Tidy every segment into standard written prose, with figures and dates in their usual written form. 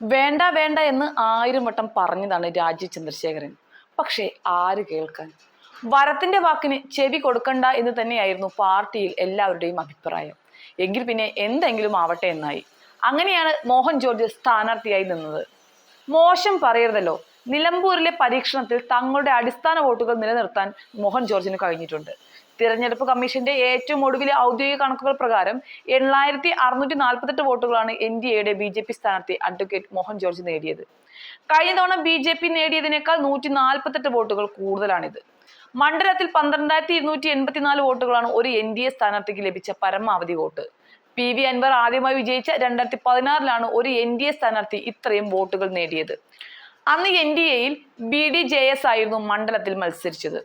വേണ്ട വേണ്ട എന്ന് 1000 വട്ടം പറഞ്ഞതാണ് രാജീവ് ചന്ദ്രശേഖരൻ. പക്ഷേ ആര് കേൾക്കാൻ? വരത്തിന്റെ വാക്കിന് ചെവി കൊടുക്കണ്ട എന്ന് തന്നെയായിരുന്നു പാർട്ടിയിൽ എല്ലാവരുടെയും അഭിപ്രായം. എങ്കിൽ പിന്നെ എന്തെങ്കിലും ആവട്ടെ എന്നായി. അങ്ങനെയാണ് മോഹൻ ജോർജ് സ്ഥാനാർത്ഥിയായി നിന്നത്. മോശം പറയരുതല്ലോ, നിലമ്പൂരിലെ പരീക്ഷണത്തിൽ തങ്ങളുടെ അടിസ്ഥാന വോട്ടുകൾ നിലനിർത്താൻ മോഹൻ ജോർജിന് കഴിഞ്ഞിട്ടുണ്ട്. തിരഞ്ഞെടുപ്പ് കമ്മീഷന്റെ ഏറ്റവും ഒടുവിലെ ഔദ്യോഗിക കണക്കുകൾ പ്രകാരം 8648 വോട്ടുകളാണ് NDAയുടെ BJP സ്ഥാനാർത്ഥി അഡ്വക്കേറ്റ് മോഹൻ ജോർജ് നേടിയത്. കഴിഞ്ഞ തവണ BJP നേടിയതിനേക്കാൾ 148 വോട്ടുകൾ കൂടുതലാണിത്. മണ്ഡലത്തിൽ 12284 വോട്ടുകളാണ് ഒരു NDA സ്ഥാനാർത്ഥിക്ക് ലഭിച്ച പരമാവധി വോട്ട്. PV അൻവർ ആദ്യമായി വിജയിച്ച 2016 ഒരു NDA സ്ഥാനാർത്ഥി ഇത്രയും വോട്ടുകൾ നേടിയത്. അന്ന് NDAയിൽ BDJS ആയിരുന്നു മണ്ഡലത്തിൽ മത്സരിച്ചത്.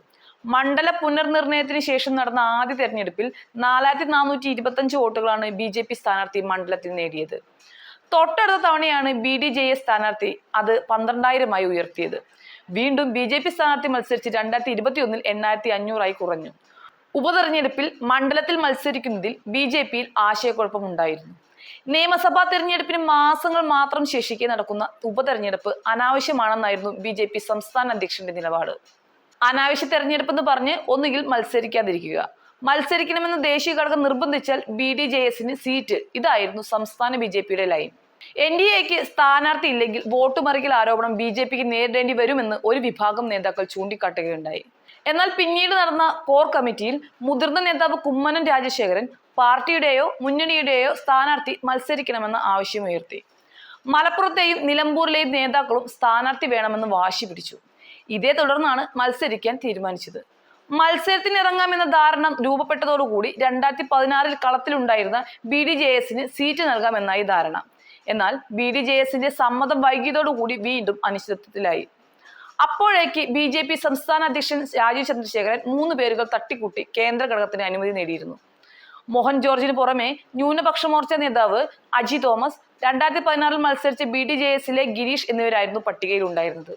മണ്ഡല പുനർനിർണയത്തിന് ശേഷം നടന്ന ആദ്യ തെരഞ്ഞെടുപ്പിൽ 4425 വോട്ടുകളാണ് BJP സ്ഥാനാർത്ഥി മണ്ഡലത്തിൽ നേടിയത്. തൊട്ടടുത്ത തവണയാണ് BDJS സ്ഥാനാർത്ഥി അത് 12000 ഉയർത്തിയത്. വീണ്ടും BJP സ്ഥാനാർത്ഥി മത്സരിച്ച് 2021 8500 കുറഞ്ഞു. ഉപതെരഞ്ഞെടുപ്പിൽ മണ്ഡലത്തിൽ മത്സരിക്കുന്നതിൽ BJPയിൽ ആശയക്കുഴപ്പമുണ്ടായിരുന്നു. നിയമസഭാ തെരഞ്ഞെടുപ്പിന് മാസങ്ങൾ മാത്രം ശേഷിക്കെ നടക്കുന്ന ഉപതെരഞ്ഞെടുപ്പ് അനാവശ്യമാണെന്നായിരുന്നു BJP സംസ്ഥാന അധ്യക്ഷന്റെ നിലപാട്. അനാവശ്യ തെരഞ്ഞെടുപ്പെന്ന് പറഞ്ഞ് ഒന്നുകിൽ മത്സരിക്കാതിരിക്കുക, മത്സരിക്കണമെന്ന് ദേശീയ ഘടകം നിർബന്ധിച്ചാൽ BDJSന് സീറ്റ്, ഇതായിരുന്നു സംസ്ഥാന BJPയുടെ ലൈൻ. NDAക്ക് സ്ഥാനാർത്ഥി ഇല്ലെങ്കിൽ വോട്ട് മറിക്കൽ ആരോപണം BJPക്ക് നേരിടേണ്ടി വരുമെന്ന് ഒരു വിഭാഗം നേതാക്കൾ ചൂണ്ടിക്കാട്ടുകയുണ്ടായി. എന്നാൽ പിന്നീട് നടന്ന കോർ കമ്മിറ്റിയിൽ മുതിർന്ന നേതാവ് കുമ്മനം രാജശേഖരൻ പാർട്ടിയുടെയോ മുന്നണിയുടെയോ സ്ഥാനാർത്ഥി മത്സരിക്കണമെന്ന ആവശ്യമുയർത്തി. മലപ്പുറത്തെയും നിലമ്പൂരിലെയും നേതാക്കളും സ്ഥാനാർത്ഥി വേണമെന്ന് വാശി പിടിച്ചു. ഇതേ തുടർന്നാണ് മത്സരിക്കാൻ തീരുമാനിച്ചത്. മത്സരത്തിനിറങ്ങാമെന്ന ധാരണ രൂപപ്പെട്ടതോടുകൂടി 2016 കളത്തിലുണ്ടായിരുന്ന BDJSന് സീറ്റ് നൽകാമെന്നായി ധാരണ. എന്നാൽ BDJSന്റെ സമ്മതം വൈകിയതോടുകൂടി വീണ്ടും അനിശ്ചിതത്വത്തിലായി. അപ്പോഴേക്ക് BJP സംസ്ഥാന അധ്യക്ഷൻ രാജീവ് ചന്ദ്രശേഖരൻ 3 പേരുകൾ തട്ടിക്കൂട്ടി കേന്ദ്ര ഘടകത്തിന് അനുമതി നേടിയിരുന്നു. മോഹൻ ജോർജിന് പുറമെ ന്യൂനപക്ഷ മോർച്ച നേതാവ് അജി തോമസ്, 2016 മത്സരിച്ച BDJSലെ ഗിരീഷ് എന്നിവരായിരുന്നു പട്ടികയിൽ ഉണ്ടായിരുന്നത്.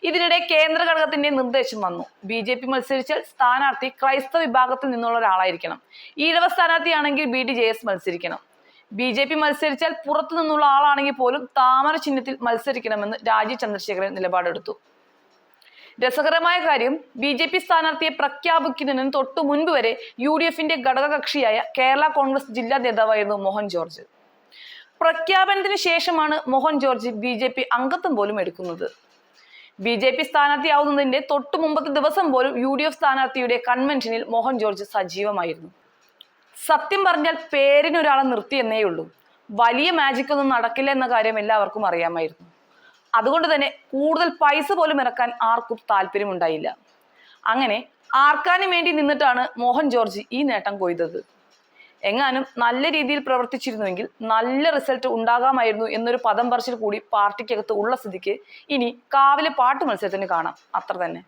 ഇതിനിടെ കേന്ദ്ര ഘടകത്തിന്റെ നിർദ്ദേശം വന്നു. BJP മത്സരിച്ചാൽ സ്ഥാനാർത്ഥി ക്രൈസ്തവ വിഭാഗത്തിൽ നിന്നുള്ള ഒരാളായിരിക്കണം. ഈഴവ സ്ഥാനാർത്ഥിയാണെങ്കിൽ BDJS മത്സരിക്കണം. BJP മത്സരിച്ചാൽ പുറത്തു നിന്നുള്ള ആളാണെങ്കിൽ പോലും താമര ചിഹ്നത്തിൽ മത്സരിക്കണമെന്ന് രാജീവ് ചന്ദ്രശേഖരൻ നിലപാടെടുത്തു. രസകരമായ കാര്യം, BJP സ്ഥാനാർത്ഥിയെ പ്രഖ്യാപിക്കുന്നതിന് തൊട്ടു മുൻപ് വരെ UDFന്റെ ഘടകകക്ഷിയായ കേരള കോൺഗ്രസ് ജില്ലാ നേതാവായിരുന്നു മോഹൻ ജോർജ്. പ്രഖ്യാപനത്തിന് ശേഷമാണ് മോഹൻ ജോർജ് BJP അംഗത്വം പോലും എടുക്കുന്നത്. BJP സ്ഥാനാർത്ഥിയാവുന്നതിന്റെ തൊട്ടു മുമ്പത്തെ ദിവസം പോലും UDF സ്ഥാനാർത്ഥിയുടെ കൺവെൻഷനിൽ മോഹൻ ജോർജ് സജീവമായിരുന്നു. സത്യം പറഞ്ഞാൽ പേരിനൊരാളെ നിർത്തിയെന്നേ ഉള്ളൂ. വലിയ മാജിക് ഒന്നും നടക്കില്ല എന്ന കാര്യം എല്ലാവർക്കും അറിയാമായിരുന്നു. അതുകൊണ്ട് തന്നെ കൂടുതൽ പൈസ പോലും ഇറക്കാൻ ആർക്കും താല്പര്യമുണ്ടായില്ല. അങ്ങനെ ആർക്കാനും വേണ്ടി നിന്നിട്ടാണ് മോഹൻ ജോർജ് ഈ നേട്ടം കൊയ്തത്. എങ്ങാനും നല്ല രീതിയിൽ പ്രവർത്തിച്ചിരുന്നുവെങ്കിൽ നല്ല റിസൾട്ട് ഉണ്ടാകാമായിരുന്നു എന്നൊരു പദം പറച്ചിൽ കൂടി പാർട്ടിക്കകത്ത് ഉള്ള സ്ഥിതിക്ക് ഇനി കാവിലെ പാട്ട് മത്സരത്തിന് കാണാം, അത്ര തന്നെ.